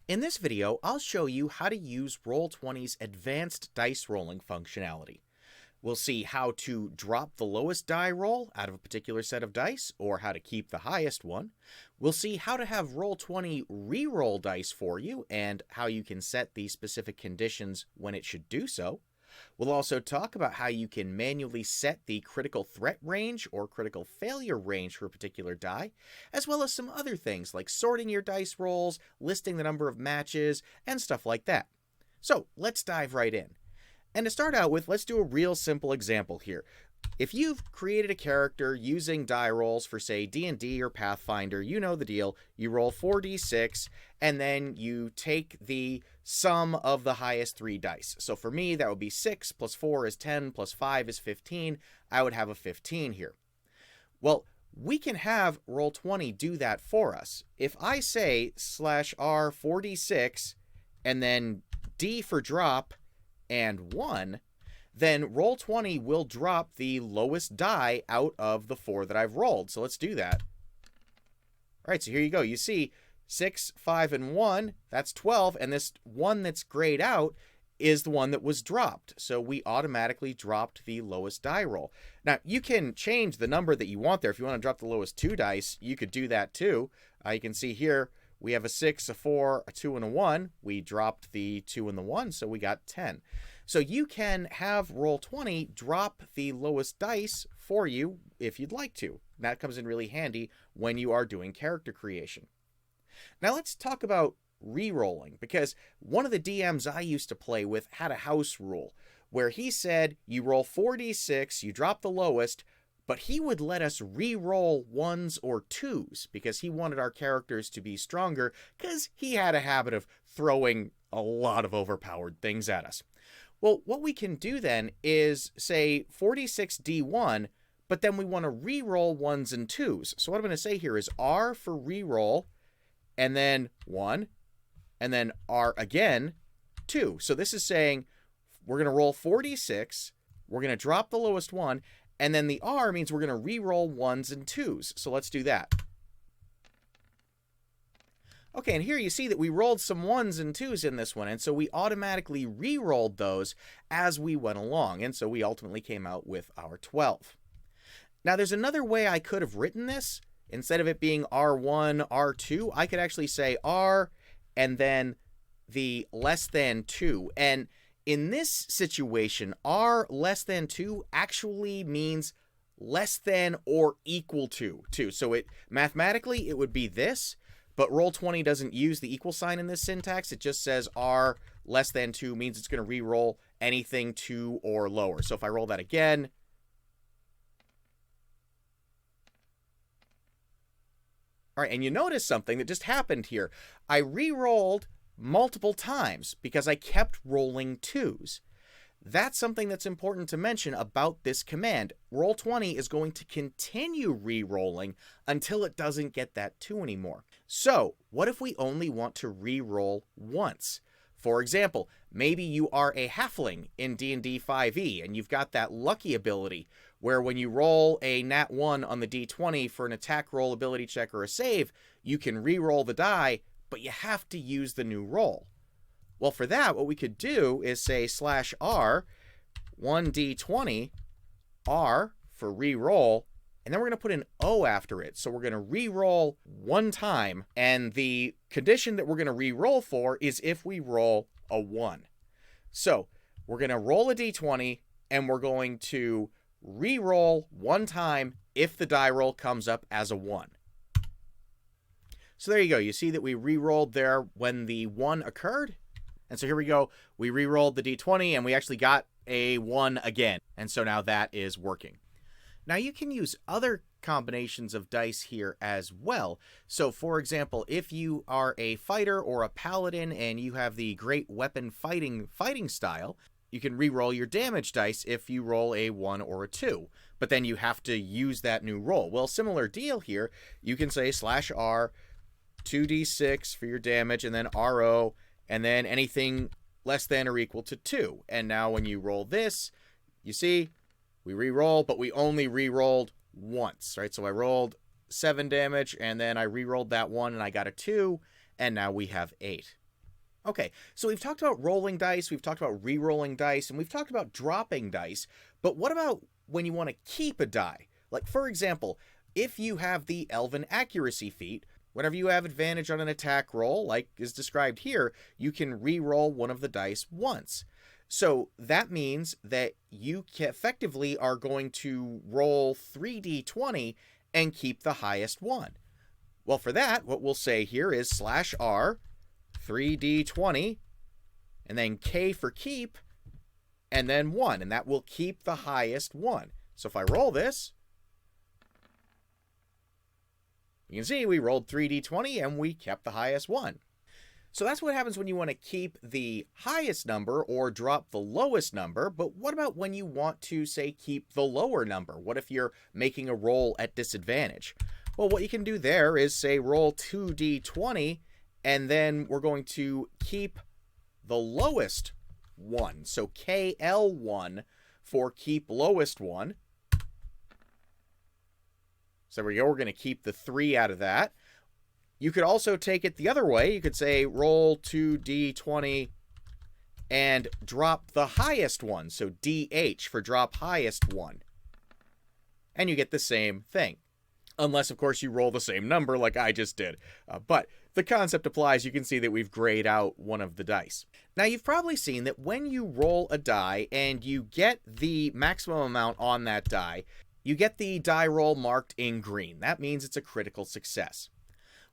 In this video, I'll show you how to use Roll20's advanced dice rolling functionality. We'll see how to drop the lowest die roll out of a particular set of dice, or how to keep the highest one. We'll see how to have Roll20 re-roll dice for you, and how you can set the specific conditions when it should do so. We'll also talk about how you can manually set the critical threat range or critical failure range for a particular die, as well as some other things like sorting your dice rolls, listing the number of matches, and stuff like that. So let's dive right in. And to start out with, let's do a real simple example here. If you've created a character using die rolls for, say, D&D or Pathfinder, you know the deal. You roll 4d6, and then you take the sum of the highest 3 dice. So for me, that would be 6, plus 4 is 10, plus 5 is 15. I would have a 15 here. Well, we can have Roll20 do that for us. If I say /R 4d6, and then D for drop, and 1, then Roll20 will drop the lowest die out of the 4 that I've rolled. So let's do that. All right, so here you go. You see 6, 5, and 1, that's 12, and this one that's grayed out is the one that was dropped. So we automatically dropped the lowest die roll. Now, you can change the number that you want there. If you want to drop the lowest 2 dice, you could do that too. You can see here, we have a 6, a 4, a 2, and a 1. We dropped the 2 and the 1, so we got 10. So you can have Roll20 drop the lowest dice for you if you'd like to. That comes in really handy when you are doing character creation. Now let's talk about re-rolling, because one of the DMs I used to play with had a house rule where he said you roll 4d6, you drop the lowest, but he would let us re-roll 1s or 2s because he wanted our characters to be stronger, because he had a habit of throwing a lot of overpowered things at us. Well, what we can do then is say 4d6d1, but then we want to re-roll 1s and 2s. So what I'm going to say here is R for re-roll, and then 1, and then R again, 2. So this is saying we're going to roll 4d6, we're going to drop the lowest one, and then the R means we're going to re-roll 1s and 2s. So let's do that. Okay, and here you see that we rolled some 1s and 2s in this one, and so we automatically re-rolled those as we went along, and so we ultimately came out with our 12. Now, there's another way I could have written this. Instead of it being R1, R2, I could actually say R and then the less than 2. And in this situation, R less than 2 actually means less than or equal to 2. So mathematically, it would be this. But Roll20 doesn't use the equal sign in this syntax. It just says R less than 2 means it's going to re-roll anything 2 or lower. So if I roll that again, all right, and you notice something that just happened here. I re-rolled multiple times because I kept rolling 2s. That's something that's important to mention about this command. Roll20 is going to continue re-rolling until it doesn't get that 2 anymore. So, what if we only want to re-roll once? For example, maybe you are a halfling in D&D 5e, and you've got that lucky ability where when you roll a nat 1 on the d20 for an attack roll, ability check, or a save, you can re-roll the die, but you have to use the new roll. Well, for that, what we could do is say /R, 1d20, R for re-roll, and then we're going to put an O after it. So we're going to re-roll 1 time, and the condition that we're going to re-roll for is if we roll a 1. So we're going to roll a d20, and we're going to re-roll 1 time if the die roll comes up as a 1. So there you go. You see that we re-rolled there when the 1 occurred. And so here we go. We re-rolled the d20, and we actually got a 1 again. And so now that is working. Now you can use other combinations of dice here as well. So for example, if you are a fighter or a paladin and you have the great weapon fighting style, you can re-roll your damage dice if you roll a 1 or a 2. But then you have to use that new roll. Well, similar deal here. You can say /R, 2d6 for your damage, and then RO, and then anything less than or equal to 2. And now when you roll this, you see, we re-roll, but we only re-rolled once, right? So I rolled 7 damage, and then I re-rolled that 1, and I got a 2, and now we have 8. Okay, so we've talked about rolling dice, we've talked about re-rolling dice, and we've talked about dropping dice, but what about when you want to keep a die? Like, for example, if you have the Elven Accuracy feat, whenever you have advantage on an attack roll, like is described here, you can re-roll one of the dice once. So that means that you effectively are going to roll 3d20 and keep the highest one. Well, for that, what we'll say here is /r 3d20, and then K for keep, and then 1, and that will keep the highest one. So if I roll this, you can see we rolled 3d20 and we kept the highest one. So that's what happens when you want to keep the highest number or drop the lowest number, but what about when you want to, say, keep the lower number? What if you're making a roll at disadvantage? Well, what you can do there is, say, roll 2d20, and then we're going to keep the lowest one. So KL1 for keep lowest one. So there we go, we're going to keep the 3 out of that. You could also take it the other way. You could say roll 2d20 and drop the highest one. So DH for drop highest one. And you get the same thing. Unless, of course, you roll the same number like I just did. But the concept applies. You can see that we've grayed out one of the dice. Now, you've probably seen that when you roll a die and you get the maximum amount on that die, you get the die roll marked in green. That means it's a critical success.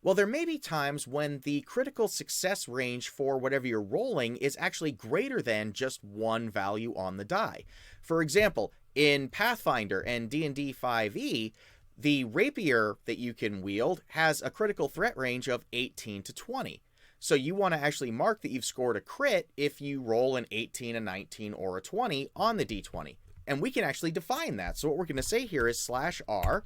Well, there may be times when the critical success range for whatever you're rolling is actually greater than just one value on the die. For example, in Pathfinder and D&D 5e, the rapier that you can wield has a critical threat range of 18 to 20. So you want to actually mark that you've scored a crit if you roll an 18, a 19, or a 20 on the d20. And we can actually define that. So what we're going to say here is /r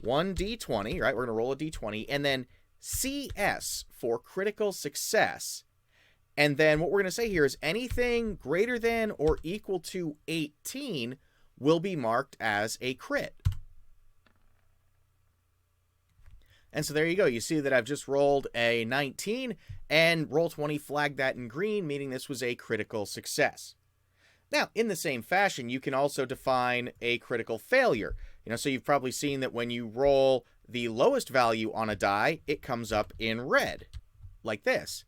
1d20, right? We're going to roll a d20, and then CS for critical success. And then what we're going to say here is anything greater than or equal to 18 will be marked as a crit. And so there you go. You see that I've just rolled a 19, and Roll20 flagged that in green, meaning this was a critical success. Now, in the same fashion, you can also define a critical failure. So you've probably seen that when you roll the lowest value on a die, it comes up in red, like this.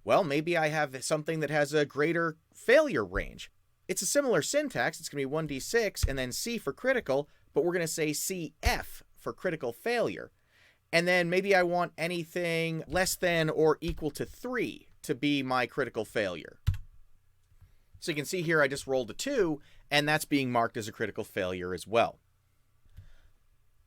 Well, maybe I have something that has a greater failure range. It's a similar syntax. It's going to be 1d6 and then C for critical, but we're going to say CF for critical failure. And then maybe I want anything less than or equal to 3 to be my critical failure. So you can see here I just rolled a 2, and that's being marked as a critical failure as well.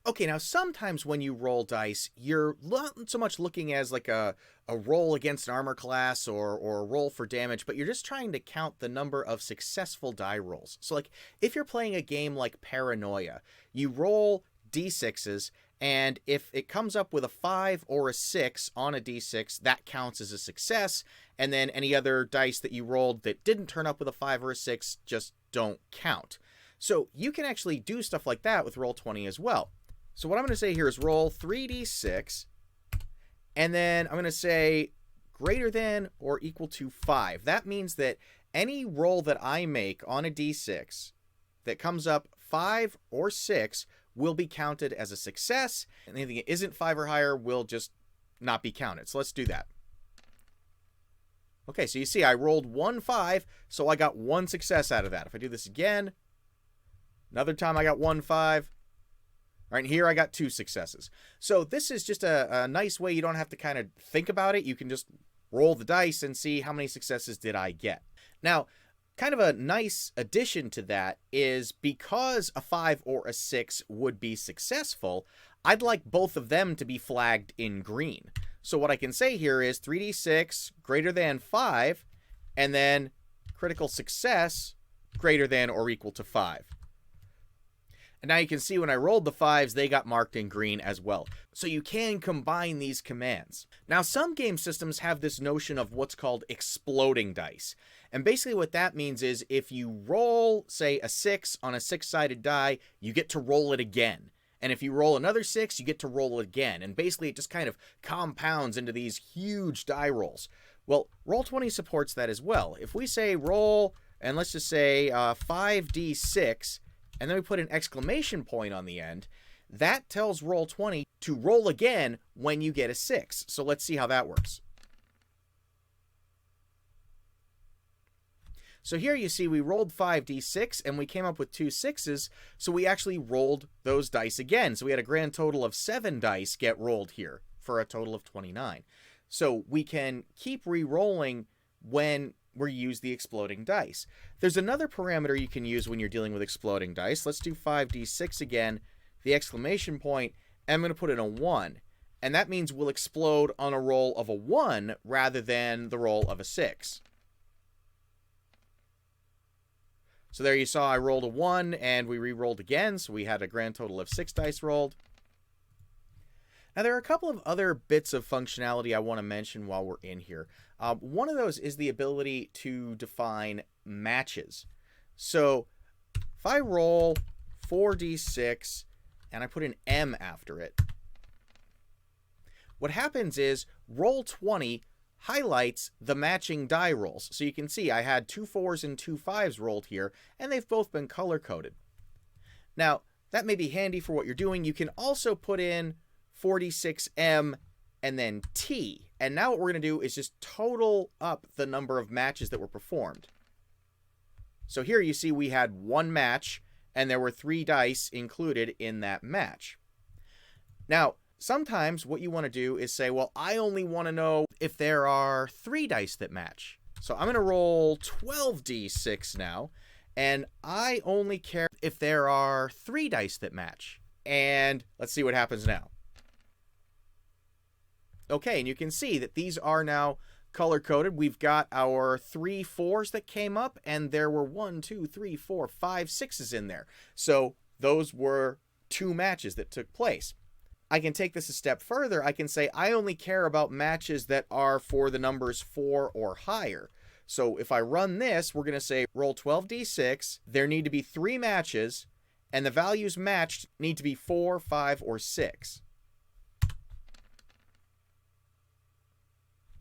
Okay, now sometimes when you roll dice, you're not so much looking as like a roll against an armor class or a roll for damage, but you're just trying to count the number of successful die rolls. So like if you're playing a game like Paranoia, you roll d6s, and if it comes up with a 5 or a 6 on a d6, that counts as a success, and then any other dice that you rolled that didn't turn up with a 5 or a 6 just don't count. So you can actually do stuff like that with Roll20 as well. So what I'm going to say here is roll 3d6, and then I'm going to say greater than or equal to 5. That means that any roll that I make on a d6 that comes up 5 or 6 will be counted as a success, and anything that isn't 5 or higher will just not be counted. So let's do that. Okay, so you see I rolled 1 5, so I got 1 success out of that. If I do this again, another time I got 1 5. All right, and here I got 2 successes. So this is just a nice way. You don't have to kind of think about it. You can just roll the dice and see how many successes did I get. Now, kind of a nice addition to that is because a 5 or a 6 would be successful, I'd like both of them to be flagged in green. So what I can say here is 3d6 greater than 5, and then critical success greater than or equal to 5. And now you can see when I rolled the 5s, they got marked in green as well. So you can combine these commands. Now, some game systems have this notion of what's called exploding dice. And basically what that means is if you roll, say, a 6 on a 6-sided die, you get to roll it again. And if you roll another 6, you get to roll it again. And basically it just kind of compounds into these huge die rolls. Well, Roll20 supports that as well. If we say roll, and let's just say 5d6, and then we put an exclamation point on the end, that tells Roll20 to roll again when you get a 6. So let's see how that works. So here you see we rolled 5d6 and we came up with 2 6s, so we actually rolled those dice again. So we had a grand total of 7 dice get rolled here for a total of 29. So we can keep re-rolling when we use the exploding dice. There's another parameter you can use when you're dealing with exploding dice. Let's do 5d6 again, the exclamation point, and I'm going to put in a 1. And that means we'll explode on a roll of a 1 rather than the roll of a 6. So there you saw I rolled a 1 and we re-rolled again, so we had a grand total of 6 dice rolled. Now there are a couple of other bits of functionality I want to mention while we're in here. One of those is the ability to define matches. So if I roll 4d6 and I put an M after it, what happens is Roll20 highlights the matching die rolls. So you can see I had 2 4s and 2 5s rolled here, and they've both been color-coded. Now, that may be handy for what you're doing. You can also put in 46M and then T. And now what we're going to do is just total up the number of matches that were performed. So here you see we had 1 match, and there were 3 dice included in that match. Now, sometimes what you want to do is say, well, I only want to know if there are 3 dice that match. So I'm going to roll 12d6 now, and I only care if there are 3 dice that match. And let's see what happens now. Okay, and you can see that these are now color-coded. We've got our 3 4s that came up, and there were 1, 2, 3, 4, 5 6s in there. So those were 2 matches that took place. I can take this a step further. I can say I only care about matches that are for the numbers 4 or higher. So if I run this, we're going to say roll 12d6. There need to be 3 matches, and the values matched need to be 4, 5, or 6.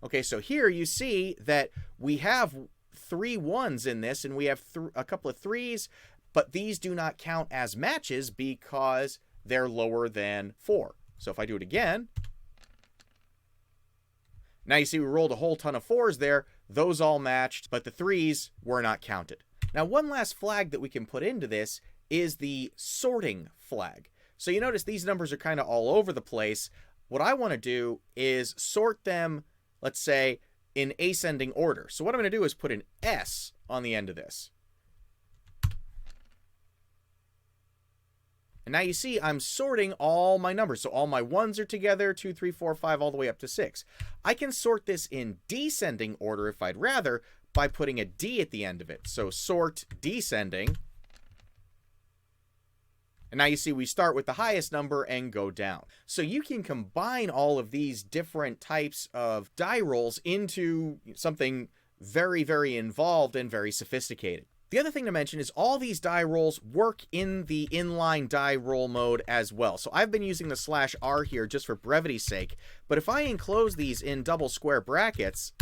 Okay, so here you see that we have 3 1s in this, and we have a couple of 3s, but these do not count as matches because they're lower than 4. So if I do it again, now you see we rolled a whole ton of 4s there. Those all matched, but the 3s were not counted. Now, one last flag that we can put into this is the sorting flag. So you notice these numbers are kind of all over the place. What I want to do is sort them, let's say, in ascending order. So what I'm going to do is put an S on the end of this. And now you see I'm sorting all my numbers. So all my 1s are together, 2, 3, 4, 5, all the way up to 6. I can sort this in descending order if I'd rather by putting a D at the end of it. So sort descending. And now you see we start with the highest number and go down. So you can combine all of these different types of die rolls into something very, very involved and very sophisticated. The other thing to mention is all these die rolls work in the inline die roll mode as well. So I've been using the /R here just for brevity's sake, but if I enclose these in double square brackets,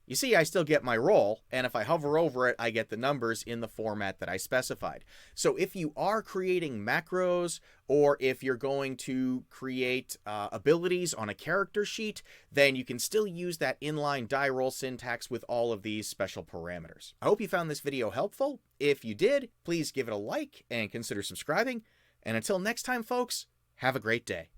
you see I still get my roll, and if I hover over it, I get the numbers in the format that I specified. So if you are creating macros, or if you're going to create abilities on a character sheet, then you can still use that inline die roll syntax with all of these special parameters. I hope you found this video helpful. If you did, please give it a like and consider subscribing. And until next time, folks, have a great day.